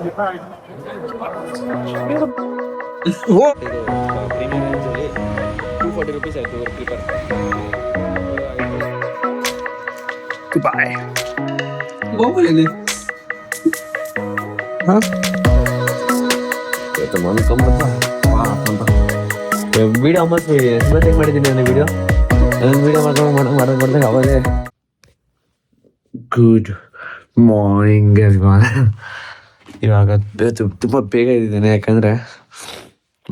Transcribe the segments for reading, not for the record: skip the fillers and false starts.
ಇದು ಪ್ರೀಮಿಯಂ ರೇಂಜಲ್ಲಿ 240 ರುಪೀಸ್ ಆಯಿತು ಇವರು ಕ್ಲಿಪ್ಪರ್. ಬಾಯ್ ಹೋಗಲಿ ಹಾಂ ವಿಡಿಯೋ ಮತ್ತೆ ಎಸ್ಮೆಂಟಿಂಗ್ ಮಾಡಿದ್ದೀನಿ ನಾನು ವಿಡಿಯೋ ಮಾಡಿದಾಗ ಅವಾಗಲೇ ಗುಡ್ ಮಾರ್ನಿಂಗ್ ಇವಾಗ ತುಂಬ ಬೇಗ ಇದ್ದೀನಿ, ಯಾಕಂದರೆ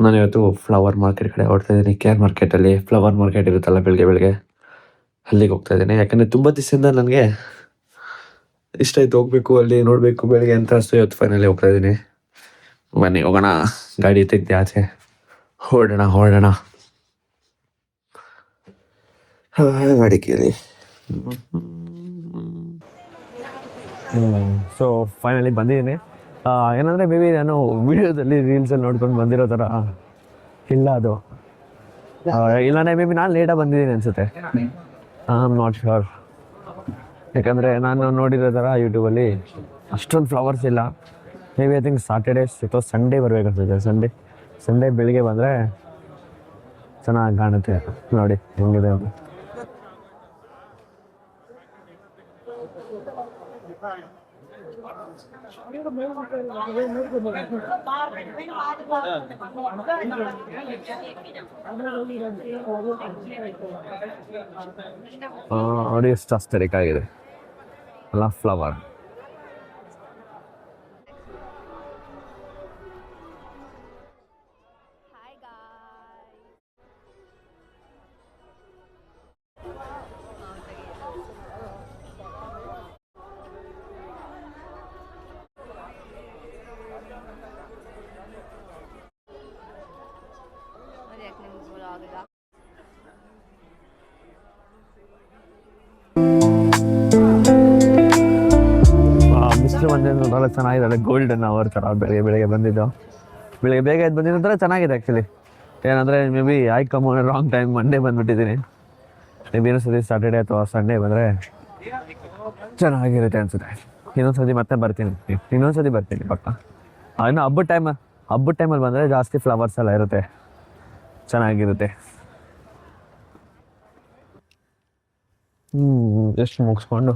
ನಾನು ಇವತ್ತು ಫ್ಲವರ್ ಮಾರ್ಕೆಟ್ ಕಡೆ ಹೊರಡ್ತಾ ಇದ್ದೀನಿ. ಕೇರ್ ಮಾರ್ಕೆಟಲ್ಲಿ ಫ್ಲವರ್ ಮಾರ್ಕೆಟ್ ಇರುತ್ತಲ್ಲ ಬೆಳಗ್ಗೆ ಅಲ್ಲಿಗೆ ಹೋಗ್ತಾ ಇದ್ದೀನಿ. ಯಾಕಂದರೆ ತುಂಬ ದಿವಸದಿಂದ ನನಗೆ ಇಷ್ಟ ಆಯ್ತು ಹೋಗಬೇಕು, ಅಲ್ಲಿ ನೋಡಬೇಕು ಬೆಳಗ್ಗೆ ಅಂತ ಅಷ್ಟು. ಇವತ್ತು ಫೈನಲಿ ಹೋಗ್ತಾ ಇದ್ದೀನಿ. ಬನ್ನಿ ಹೋಗೋಣ, ಗಾಡಿ ತೆಗ್ದು ಆಚೆ ಹೊರಡೋಣ ಗಾಡಿ ಕೇಳಿ. ಸೊ ಫೈನಲಿ ಬಂದಿದ್ದೀನಿ. ಏನಂದರೆ ಮೇ ಬಿ ನಾನು ವಿಡಿಯೋದಲ್ಲಿ ರೀಲ್ಸಲ್ಲಿ ನೋಡ್ಕೊಂಡು ಬಂದಿರೋ ಥರ ಇಲ್ಲ ಅದು, ಇಲ್ಲಾಂದರೆ ಮೇ ಬಿ ನಾನು ಲೇಟಾಗಿ ಬಂದಿದ್ದೀನಿ ಅನಿಸುತ್ತೆ. ಐ ಆಮ್ ನಾಟ್ ಶ್ಯೂರ್, ಯಾಕಂದರೆ ನಾನು ನೋಡಿರೋ ಥರ ಯೂಟ್ಯೂಬಲ್ಲಿ ಅಷ್ಟೊಂದು ಫ್ಲವರ್ಸ್ ಇಲ್ಲ. May be I think Saturday ಅಥವಾ ಸಂಡೇ ಬರಬೇಕನ್ಸುತ್ತೆ. ಸಂಡೇ ಬೆಳಿಗ್ಗೆ ಬಂದರೆ ಚೆನ್ನಾಗಿ ಕಾಣುತ್ತೆ. ನೋಡಿ ಹೆಂಗಿದೆ ಅಂತ. ನೋಡಿ ಎಷ್ಟು ಅಸ್ಟರಿಕ್ ಆಗಿದೆ ಅಲ್ಲ ಫ್ಲವರ್. ಬಿಸಿಲು ಬಂದಿದ್ದು ಚೆನ್ನಾಗಿದೆ, ಗೋಲ್ಡನ್ ಅವರ್ ಥರ ಬೆಳಗ್ಗೆ ಬಂದಿದ್ದು. ಬೆಳಗ್ಗೆ ಬೇಗ ಎದ್ದು ಬಂದಿದ್ದ ಥರ ಚೆನ್ನಾಗಿದೆ ಆ್ಯಕ್ಚುಲಿ. ಏನಂದರೆ maybe I come on wrong time, Monday ಬಂದುಬಿಟ್ಟಿದ್ದೀನಿ. ಮೇ ಬಿ ಇನ್ನೊಂದು ಸತಿ ಸಾಟರ್ಡೇ ಅಥವಾ ಸಂಡೇ ಬಂದರೆ ಚೆನ್ನಾಗಿರುತ್ತೆ ಅನಿಸುತ್ತೆ. ಇನ್ನೊಂದು ಸತಿ ಮತ್ತೆ ಬರ್ತೀನಿ ಪಕ್ಕ. ಇನ್ನು ಹಬ್ಬದ ಟೈಮಲ್ಲಿ ಬಂದರೆ ಜಾಸ್ತಿ ಫ್ಲವರ್ಸ್ ಎಲ್ಲ ಇರುತ್ತೆ, ಚೆನ್ನಾಗಿರುತ್ತೆ. ಎಷ್ಟು ಮುಗಿಸ್ಕೊಂಡು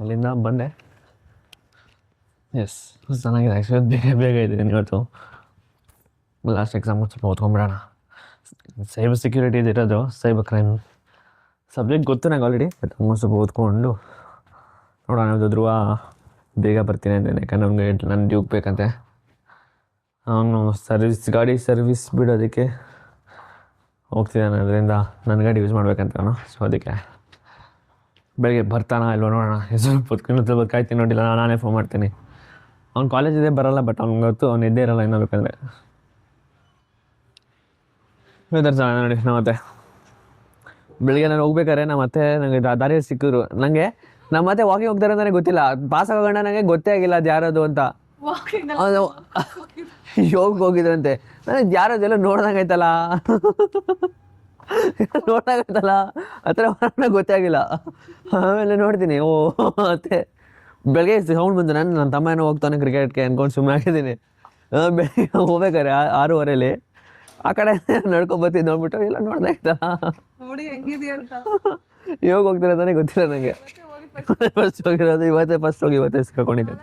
ಅಲ್ಲಿಂದ ಬಂದೆ. ಎಸ್ ಚೆನ್ನಾಗಿದೆ ಆ್ಯಕ್ಚುಲಿ. ಬೇಗ ಇದ್ದೀನಿ ಇವತ್ತು. ಲಾಸ್ಟ್ ಎಕ್ಸಾಮ್ ಸ್ವಲ್ಪ ಓದ್ಕೊಂಬಿಡೋಣ. ಸೈಬರ್ ಸೆಕ್ಯೂರಿಟಿ ಇರೋದು, ಸೈಬರ್ ಕ್ರೈಮ್ ಸಬ್ಜೆಕ್ಟ್ ಗೊತ್ತು ನಂಗೆ ಆಲ್ರೆಡಿ. ಬಟ್ ಸ್ವಲ್ಪ ಓದ್ಕೊಂಡು ನೋಡೋಣ. ಧ್ರುವ ಬೇಗ ಬರ್ತೀನಿ ಅಂತೇನೆ, ಯಾಕಂದ್ರೆ ನಮಗೆ ನನ್ನ ಡ್ಯೂಕ್ ಬೇಕಂತೆ. ಅವನು ಗಾಡಿ ಸರ್ವಿಸ್ ಬಿಡೋದಕ್ಕೆ ಹೋಗ್ತಿದ್ದಾನೆ, ಅದರಿಂದ ನನ್ನ ಗಾಡಿ ಯೂಸ್ ಮಾಡ್ಬೇಕಂತ ಅವನು. ಸೊ ಅದಕ್ಕೆ ಬೆಳಗ್ಗೆ ಬರ್ತಾನ ಇಲ್ವ ನೋಡೋಣ. ಸ್ವಲ್ಪ ಕಾಯ್ತೀನಿ, ನೋಡಿಲ್ಲ ನಾನೇ ಫೋನ್ ಮಾಡ್ತೀನಿ. ಅವ್ನು ಕಾಲೇಜ್ ಇದೆ ಬರೋಲ್ಲ, ಬಟ್ ಅವ್ನಿಗೆ ಗೊತ್ತು ಅವ್ನು ಎದ್ದೇ ಇರೋಲ್ಲ ಇನ್ನೂ ಬೇಕಂದರೆ. ವೆದರ್ ಚೆನ್ನಾಗಿ ನೋಡಿ. ನಾವು ಮತ್ತೆ ಬೆಳಿಗ್ಗೆ ನಾನು ಹೋಗ್ಬೇಕಾದ್ರೆ ನನಗೆ ದಾರಿಯಲ್ಲಿ ಸಿಕ್ಕಿದ್ರು. ನಮ್ಮ ಮತ್ತೆ ವಾಕಿಂಗ್ ಹೋಗ್ತಾರೆ ನನಗೆ ಗೊತ್ತಿಲ್ಲ. ಪಾಸ್ ಆಗೋಣ ನನಗೆ ಗೊತ್ತೇ ಆಗಿಲ್ಲ ಅದು ಯಾರದು ಅಂತ. ಯೋಗಕ್ಕೆ ಹೋಗಿದ್ರಂತೆ. ನನಗೆ ಯಾರದೆಲ್ಲ ನೋಡ್ದಂಗೈತಲ್ಲ ಆ ಥರ ಗೊತ್ತೇ ಆಗಿಲ್ಲ. ಆಮೇಲೆ ನೋಡ್ತೀನಿ, ಓ ಮತ್ತೆ ಬೆಳಗ್ಗೆ ಸೌಂಡ್ ಬಂದು ನನ್ನ ತಮ್ಮ ಏನೋ ಹೋಗ್ತಾನೆ ಕ್ರಿಕೆಟ್ಗೆ ಅಂದ್ಕೊಂಡು ಸುಮ್ಮನೆ ಆಗಿದ್ದೀನಿ. ಬೆಳಗ್ಗೆ ಹೋಗ್ಬೇಕಾರೆ 6:15 ಆ ಕಡೆ ನಡ್ಕೊಂಬತ್ತೀನಿ. ನೋಡ್ಬಿಟ್ಟು ಎಲ್ಲ ನೋಡ್ದೆ ಆಯ್ತಲ್ಲ, ಯೋಗ ಹೋಗ್ತಾರೆ ಅಂತಾನೆ ಗೊತ್ತಿಲ್ಲ ನನಗೆ. ಫಸ್ಟ್ ಹೋಗಿರೋದು ಇವತ್ತೇ ಸಿಕ್ಕೊಂಡಿದ್ದೆ.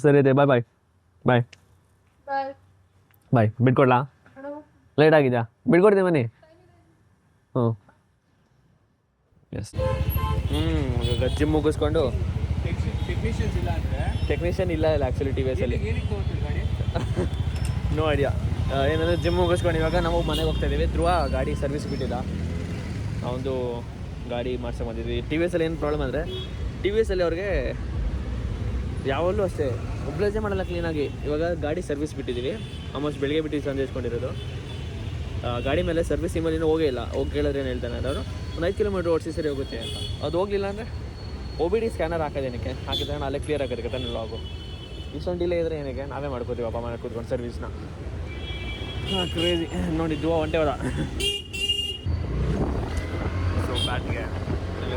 ಸರಿ ಇದೆ, ಬಾಯ್. ಬಿಟ್ಕೊಡ್ಲಾ? ಲೇಟ್ ಆಗಿದೆಯಾ? ಬಿಟ್ಕೊಡ್ತೀನಿ ಬನ್ನಿ. ಎಸ್. ಜಿಮ್ ಮುಗಿಸ್ಕೊಂಡು ಟೆಕ್ನಿಷಿಯನ್ ಇಲ್ಲ ಆ್ಯಕ್ಚುಲಿ ಟಿ ವಿ ಎಸ್ ಅಲ್ಲಿ. No idea. ಏನಂದರೆ ಜಿಮ್ ಮುಗಿಸ್ಕೊಂಡು ಇವಾಗ ನಾವು ಮನೆಗೆ ಹೋಗ್ತಾ ಇದ್ದೀವಿ. ಧ್ರುವ ಗಾಡಿ ಸರ್ವಿಸ್ ಬಿಟ್ಟಿಲ್ಲ, ಅವನದು ಗಾಡಿ ಮಾಡ್ಸೋ ಬಂದಿದ್ವಿ. ಟಿ ವಿ ಎಸ್ಸಲ್ಲಿ ಏನು ಪ್ರಾಬ್ಲಮ್ ಅಂದರೆ, ಟಿ ವಿ ಎಸ್ಸಲ್ಲಿ ಅವ್ರಿಗೆ ಯಾವಾಗಲೂ ಅಷ್ಟೇ ಒಬ್ಲೇಜೇ ಮಾಡಲ್ಲ ಕ್ಲೀನಾಗಿ. ಇವಾಗ ಗಾಡಿ ಸರ್ವಿಸ್ ಬಿಟ್ಟಿದ್ದೀವಿ, ಆಲ್ಮೋಸ್ಟ್ ಬೆಳಿಗ್ಗೆ ಬಿಟ್ಟು ಸಂಜೆ ಇಸ್ಕೊಂಡಿರೋದು. ಗಾಡಿ ಮೇಲೆ ಸರ್ವಿಸ್ ಇನ್ನೂ ಹೋಗೇ ಇಲ್ಲ. ಹೋಗಿ ಕೇಳಿದ್ರೆ ಏನು ಹೇಳ್ತಾನೆ ಅವರು, ಒಂದು 5 ಕಿಲೋಮೀಟ್ರ್ ಓಡಿಸಿ ಸರಿ ಹೋಗುತ್ತೆ ಅಂತ. ಅದು ಹೋಗಲಿಲ್ಲ ಅಂದರೆ OBD ಸ್ಕ್ಯಾನರ್ ಹಾಕೋದೇನಕ್ಕೆ ಹಾಕಿದ್ರೆ ಅಲ್ಲೇ ಕ್ಲಿಯರ್ ಆಗೋದಕ್ಕೆ ತಾನೆ ಲಾಗು. ಇಷ್ಟೊಂದು ಡಿಲೇ ಇದ್ದರೆ ಏನಕ್ಕೆ ನಾವೇ ಮಾಡ್ಕೋತೀವಿ ಅಪ್ಪ ಮನೆ ಕೂತ್ಕೊಂಡು ಸರ್ವಿಸ್ನ. ಕ್ರೇಜಿ ನೋಡಿದ್ವು ಒಂಟೆ ಹೋದ. ಸೊ ಬ್ಯಾಟ್ಗೆ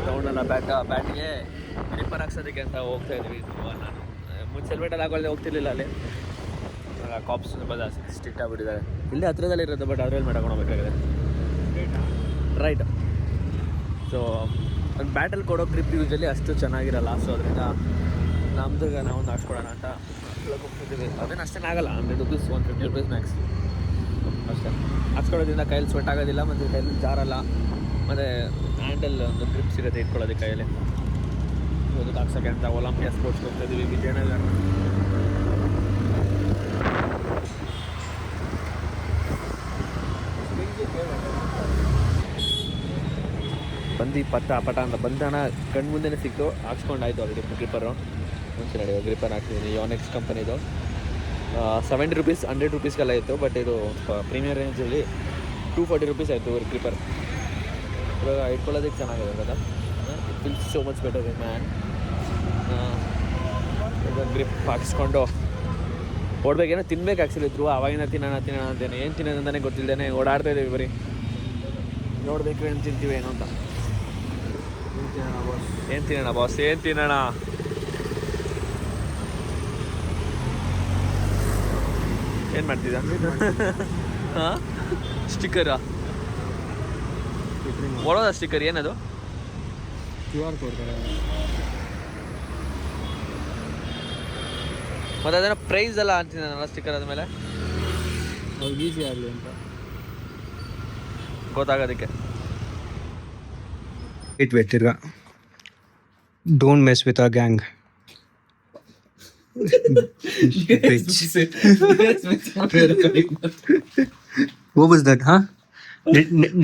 ತೊಗೊಂಡಲ್ಲ ಬ್ಯಾಟ್ಗೆ ರಿಪೇರ್ ಹಾಕ್ಸೋದಕ್ಕೆ ಅಂತ ಹೋಗ್ತಾ ಇದ್ವಿ. ನಾನು ಮುಂಚೆ ಹೆಲ್ಮೆಟಲ್ಲಿ ಹಾಕೊಳ್ಳದೆ ಹೋಗ್ತಿರ್ಲಿಲ್ಲ ಅಲ್ಲಿ. ಕಾಪ್ಸ್ ತುಂಬ ಜಾಸ್ತಿ ಸ್ಟ್ರಿಕ್ಟ್ ಆಗಿಬಿಟ್ಟಿದ್ದಾರೆ. ಇಲ್ಲೇ ಹತ್ರದಲ್ಲಿ ಇರೋದು, ಬಟ್ ಅದ್ರಲ್ಲಿ ಮಾಡ್ಕೊಂಡು ಹೋಗ್ಬೇಕಾಗಿದೆ. ರೈಟ್. ಸೊ ಒಂದು ಬ್ಯಾಟಲ್ ಕೊಡೋ ಗ್ರಿಪ್ ಯೂಸಲ್ಲಿ ಅಷ್ಟು ಚೆನ್ನಾಗಿರಲ್ಲ. ಸೊ ಅದರಿಂದ ನಮ್ದು ನಾವೊಂದು ಹಾಕ್ಸ್ಕೊಡೋಣ ಅಂತ ಹೋಗ್ತಿದ್ದೀವಿ. ಅದೇನು ಅಷ್ಟೇನು ಆಗಲ್ಲ, 100 ರೂಪೀಸ್ 150 ರೂಪೀಸ್ ಮ್ಯಾಕ್ಸ್ ಅಷ್ಟೇ. ಹಾಕ್ಸ್ಕೊಳ್ಳೋದ್ರಿಂದ ಕೈಯಲ್ಲಿ ಸ್ವೆಟ್ ಆಗೋದಿಲ್ಲ, ಮತ್ತು ಕೈಯಲ್ಲಿ ಜಾರಲ್ಲ, ಮತ್ತು ಹ್ಯಾಂಡಲ್ ಒಂದು ಗ್ರಿಪ್ ಸಿಗುತ್ತೆ ಇಟ್ಕೊಳ್ಳೋದಕ್ಕೆ ಕೈಯಲ್ಲಿ. ಸೊ ಅದಕ್ಕೆ ಹಾಕ್ಸೋಕ್ಕೆ ಅಂತ ಒಲಂಪಿಯಾ ಸ್ಪೋರ್ಟ್ಸ್ಗೆ ಹೋಗ್ತಾಯಿದ್ದೀವಿ ವಿಜಯನಗರ. ಬಂದು ಪಟ ಅಂತ ಬಂದಣ ಕಣ್ಣು ಮುಂದೆನೇ ಸಿಕ್ತು. ಹಾಕ್ಸ್ಕೊಂಡಾಯ್ತು ಆಲ್ರೆಡಿ ಗ್ರಿಪ್ಪರು. ಮುಂಚೆ ನಡೆಯುವ ಗ್ರಿಪ್ಪರ್ ಹಾಕ್ತಿದ್ದೀನಿ, ಯೋನೆಕ್ಸ್ ಕಂಪನಿದು. 70 ರೂಪೀಸ್ 100 ರೂಪೀಸ್ಗೆಲ್ಲ ಇತ್ತು, ಬಟ್ ಇದು ಪ್ರೀಮಿಯರ್ ರೇಂಜಲ್ಲಿ 240 ರೂಪೀಸ್ ಆಯಿತು ಗ್ರಿಪ್ಪರ್. ಇವಾಗ ಇಟ್ಕೊಳ್ಳೋದಕ್ಕೆ ಚೆನ್ನಾಗಿದೆ కదా. It feels so much better man. Grip ಹಾಕಿಸ್ಕೊಂಡು ಓಡ್ಬೇಕೇನೋ ತಿನ್ಬೇಕು ಆ್ಯಕ್ಚುಲಿ ಧ್ರುವ. ಅವಾಗಿನ ತಿನ್ನೋಣ ಅಂತೇನೆ, ಏನು ತಿನ್ನೋದು ಅಂತಲೇ ಗೊತ್ತಿಲ್ಲದೇನೆ ಓಡಾಡ್ತಾ ಇದ್ದೀವಿ ಬರೀ. ನೋಡಬೇಕು ಏನು ತಿಂತೀವಿ ಏನು ಅಂತ. ಏನು ತಿನ್ನೋಣ ಬಾಸ್, ಏನು ತಿನ್ನೋಣ? ಏನು ಮಾಡ್ತಿದ್ದ? ಹಾಂ, ಸ್ಟಿಕ್ಕರಾ? ಒಳೋದ ಸ್ಟಿಕ್ಕರ್ ಏನದು? QR code. ಮತ್ತು ಅದನ್ನು ಪ್ರೈಸ್ ಎಲ್ಲ ಅಂತಿದ್ದಾನಲ್ಲ ಸ್ಟಿಕ್ಕರ್ ಆದಮೇಲೆ, ಅವ್ರಿಗೆ ಈಸಿ ಆಗಲಿ ಅಂತ ಗೊತ್ತಾಗೋದಕ್ಕೆ. Wait, Tirga. Don't mess with our gang. Bitch. What was that, huh?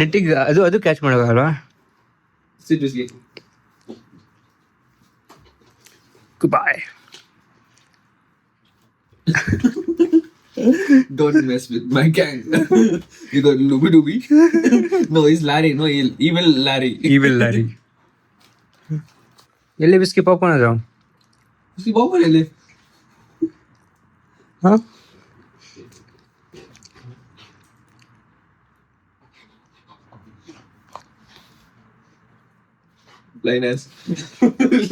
ನೆಟ್ಟಿಗೆ ಅದು catch ಮಾಡೋಕ್ಕಲ್ವಾ? Goodbye. Don't mess with my gang. You got Looby Dooby. No, he's Larry. No, evil Larry. Evil Larry. ಎಲ್ಲಿ ಬಿಸ್ಕಿ popcorn ಅದು? Biski popcorn ಎಲ್ಲಿ? ಹಾಂ, Blindness.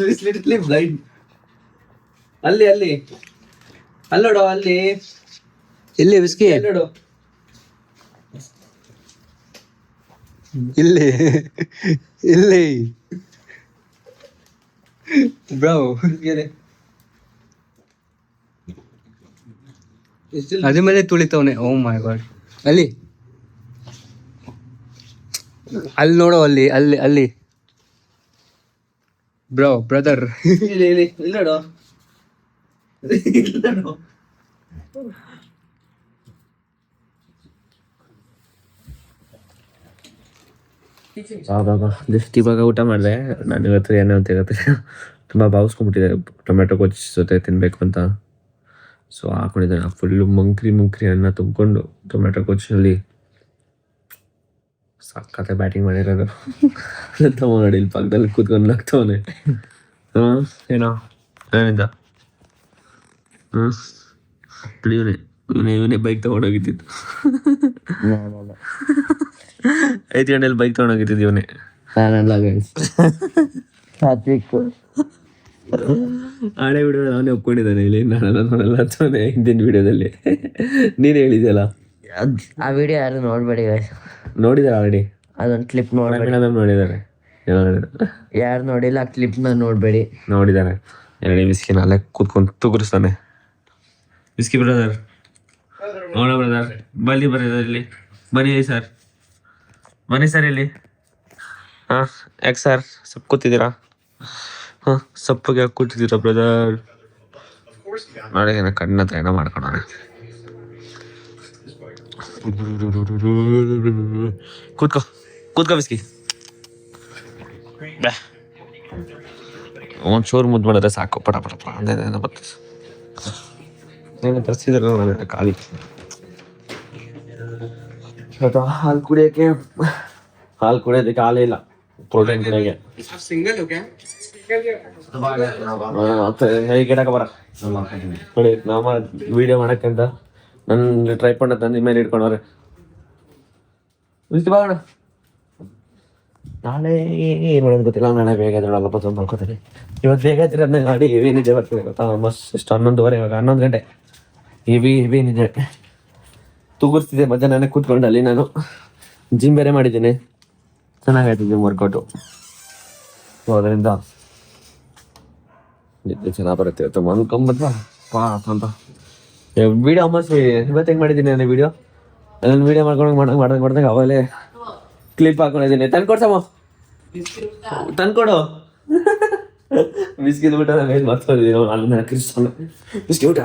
He's literally blind. ಅಲ್ಲಿ ಅಲ್ಲೋಡು, ಅಲ್ಲಿ ಎಲ್ಲಿ ಬಿಸ್ಕಿ? ಅಲ್ಲೋಡು. ಇಲ್ಲಿ bro, ಅದ್ರ ಮೇಲೆ ತುಳಿತವನೆ. ಓ ಮೈ ಗಾಡ್. ಅಲ್ಲಿ ನೋಡೋ, ಅಲ್ಲಿ ಬ್ರೋ, ಬ್ರದರ್. ಇಲ್ಲಿ ನೋಡು. ಜಸ್ಟ್ ಇವಾಗ ಊಟ ಮಾಡಿದೆ ನಾನು. ಇವತ್ತು ಏನೋ ಅಂತ ಇರುತ್ತೆ, ತುಂಬ ಭಾವಿಸ್ಕೊಂಡ್ಬಿಟ್ಟಿದೆ ಟೊಮೆಟೊ ಗೊಜ್ಜು ಜೊತೆ ತಿನ್ನಬೇಕು ಅಂತ. ಸೊ ಹಾಕೊಂಡಿದ್ದೆ ಫುಲ್ಲು ಮುಂಕ್ರಿ ಅನ್ನ ತುಂಬಿಕೊಂಡು ಟೊಮೆಟೊ ಗೊಜ್ಜಿನಲ್ಲಿ ಸಕ್ಕತ್ತೆ ಬ್ಯಾಟಿಂಗ್ ಮಾಡಿರೋದು. ತಮ್ಮ ನೋಡಿ ಇಲ್ಲಿ ಪಕ್ಕದಲ್ಲಿ ಕೂತ್ಕೊಂಡು ನಗ್ತವನೆ. ಹಾಂ, ಏನೋ ಏನಿಂದ ಇವನೇ ಬೈಕ್ ತೊಗೊಂಡೋಗಿದ್ದು. 5 ಗಂಟೆಯಲ್ಲಿ ಬೈಕ್ ತೊಗೊಂಡೋಗಿದ್ದು ಇವನೇ. ಹಳೆ ವಿಡಿಯೋ ಅವನೇ ಒಪ್ಕೊಂಡಿದ್ದಾನೆ. ಇಲ್ಲಿ ನಾನೆಲ್ಲ ಅಂತಾನೆ ಹಿಂದಿನ ವಿಡಿಯೋದಲ್ಲಿ ನೀನು ಹೇಳಿದ್ಯಲ್ಲ, ಆ ವಿಡಿಯೋ ಯಾರು ನೋಡ್ಬೇಡಿ. ನೋಡಿದಾರೆ ಆಲ್ರೆಡಿ, ಅದೊಂದು ಕ್ಲಿಪ್ ನೋಡ್ಬೇಡಿ. ಮ್ಯಾಮ್ ನೋಡಿದ್ದಾರೆ, ಯಾರು ನೋಡಿಲ್ಲ ಆ ಕ್ಲಿಪ್ನ ನೋಡ್ಬೇಡಿ. ನೋಡಿದ್ದಾರೆ. ಎರಡು ಬಿಸ್ಕಿನ ಅಲ್ಲೇ ಕೂತ್ಕೊಂಡು ತುಗುರಿಸ್ತಾನೆ. ಬಿಸ್ಕಿ ಬ್ರದರ್, ನೋಡ ಬ್ರದರ್, ಬನ್ನಿ ಬ್ರದರ್, ಇಲ್ಲಿ ಬನ್ನಿ ಸರ್, ಬನ್ನಿ ಸರ್ ಇಲ್ಲಿ. ಹಾಂ, ಯಾಕೆ ಸರ್ ಸೊಪ್ಪು ಕೂತಿದ್ದೀರಾ? ಹಾಂ, ಸೊಪ್ಪಿಗೆ ಯಾಕೆ ಕೂತಿದ್ದೀರಾ ಬ್ರದರ್? ನೋಡಿ ಏನೋ ಕಣ್ಣ ಹತ್ರ ಏನೋ ಮಾಡ್ಕೊಳೋಣ. ಕೂತ್ಕೋ ಬಿಸ್ಕಿ. ಒಂಚೂರು ಮುದ್ದು ಮಾಡಿದ್ರೆ ಸಾಕು, ಪಟ ಅಂದೇನ ಬರ್ತದೆ. ನೀನು ತರಿಸಿದ್ರಲ್ಲ ನನ್ನ ಖಾಲಿ. ಹಾಲು ಕುಡಿಯೋದಕ್ಕೆ ಹಾಲೇ ಇಲ್ಲ, ಪ್ರೋಟೀನ್ ಕುಡಿಯೋಕ್ಕೆ. ಹೇಗೆ ಬರ ನೋಡಿ, ನಮ್ಮ ವಿಡಿಯೋ ಮಾಡಕ್ಕಂತ ನನ್ನ ಟ್ರೈ ಪಂಡ ತಂದು ಮೇಲೆ ಇಟ್ಕೊಂಡವ್ರೆ. ಬಿಸಿ ಬಾಗೋಣ. ನಾಳೆ ಏನು ಮಾಡೋದು ಗೊತ್ತಿಲ್ಲ, ನಾಳೆ ಬೇಗ ಎದ್ದೇಳಲ್ಲಪ್ಪ ತುಂಬ ಮಾಡ್ಕೋತೀನಿ. ಇವತ್ತು ಬೇಗ ಎದ್ದಿರೋದ್ನ ಗಾಡಿ ಹೆವಿ ನಿದ್ದೆ ಬರ್ತಿದೆ ಗೊತ್ತಾ, ಆಲ್ಮೋಸ್ಟ್ ಎಷ್ಟು 11:30 ಇವಾಗ 11 ಗಂಟೆ. ಹೆವಿ ನಿದ್ದೆ ತೂಗುರ್ತಿದೆ ಮಧ್ಯಾಹ್ನ ಕೂತ್ಕೊಂಡು ಅಲ್ಲಿ. ನಾನು ಜಿಮ್ ಬೇರೆ ಮಾಡಿದ್ದೀನಿ, ಚೆನ್ನಾಗಾಯ್ತು ಜಿಮ್ ವರ್ಕೌಟು. ಸೊ ಅದರಿಂದ ನಿದ್ದೆ ಚೆನ್ನಾಗಿ ಬರುತ್ತೆ ಇವತ್ತು. ಮನ್ಕೊಂಬತ್ವಾ ಅಂತ ವೀಡಿಯೋ ಆಲ್ಮೋಸ್ಟ್ ಇವತ್ತು ಹೆಂಗೆ ಮಾಡಿದ್ದೀನಿ ಅಂದರೆ ವೀಡಿಯೋ ನಾನು ವೀಡಿಯೋ ಮಾಡ್ದಂಗೆ ಅವಾಗಲೇ ಕ್ಲಿಪ್ ಹಾಕೊಂಡಿದ್ದೀನಿ. ತಂದ್ಕೊಡ್ಸಮ್ಮ, ತಂದ್ಕೊಡು. ಬಿಸ್ಕಿಟ್ ಊಟ ನಾನು ಏನು ಮಾಡ್ಕೊಂಡಿದ್ದೀನಿ ಅನ್ನ ಕ್ರಿಸ್ತಾನ ಬಿಸ್ಕಿಟ್ ಊಟ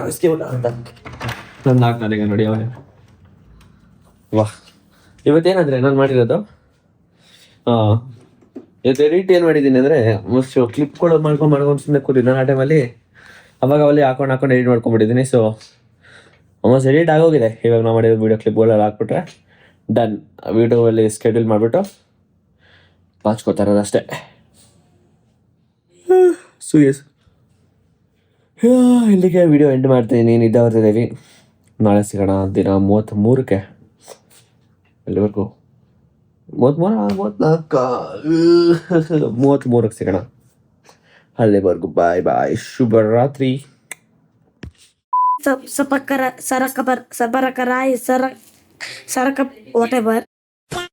ಅಂತ ನಂದು ಹಾಕ್ತಾನೆ ಈಗ ನೋಡಿ ಅವನೇ. ವಾಹ್, ಇವತ್ತೇನಂದರೆ ನಾನು ಮಾಡಿರೋದು ಇವತ್ತು ಎಡಿಟ್ ಏನು ಮಾಡಿದ್ದೀನಿ ಅಂದರೆ ಮೋಸ್ಟ್ ಕ್ಲಿಪ್ಗಳು ಮಾಡ್ಕೊಂಡು ಸುಮ್ಮನೆ ಕೂತಿದ್ದೆ ನಾನು ಆ ಟೈಮಲ್ಲಿ. ಅವಾಗ ಹಾಕೊಂಡು ಎಡಿಟ್ ಮಾಡ್ಕೊಂಡ್ಬಿಟ್ಟಿದ್ದೀನಿ. ಸೊ ಆಲ್ಮೋಸ್ಟ್ ಎಡಿಟ್ ಆಗೋಗಿದೆ. ಇವಾಗ ನಾವು ಮಾಡಿರೋ ವೀಡಿಯೋ ಕ್ಲಿಪ್ಗಳೆಲ್ಲ ಹಾಕ್ಬಿಟ್ರೆ ಡನ್. ವೀಡಿಯೋಲ್ಲಿ ಸ್ಕೆಡ್ಯೂಲ್ ಮಾಡಿಬಿಟ್ಟು ಬಾಚ್ಕೋತಾ ಇರೋದು ಅಷ್ಟೇ. ಸೀರಿಯಸ್ ಇಲ್ಲಿಗೆ ವೀಡಿಯೋ ಎಂಡ್ ಮಾಡ್ತೀನಿ. ನಿದ್ದೆ ಬರ್ತಿದ್ದೀವಿ. ನಾಳೆ ಸಿಗೋಣ ದಿನ 33ಕ್ಕೆ. ಎಲ್ಲಿವರೆಗೂ 33ಕ್ಕೆ ಸಿಗೋಣ. ಅಲ್ಲಿವರೆಗೂ ಬಾಯ್ ಬಾಯ್, ಶುಭರಾತ್ರಿ. Sabakara, Sarakabar, Sabarakara, Saraka, whatever.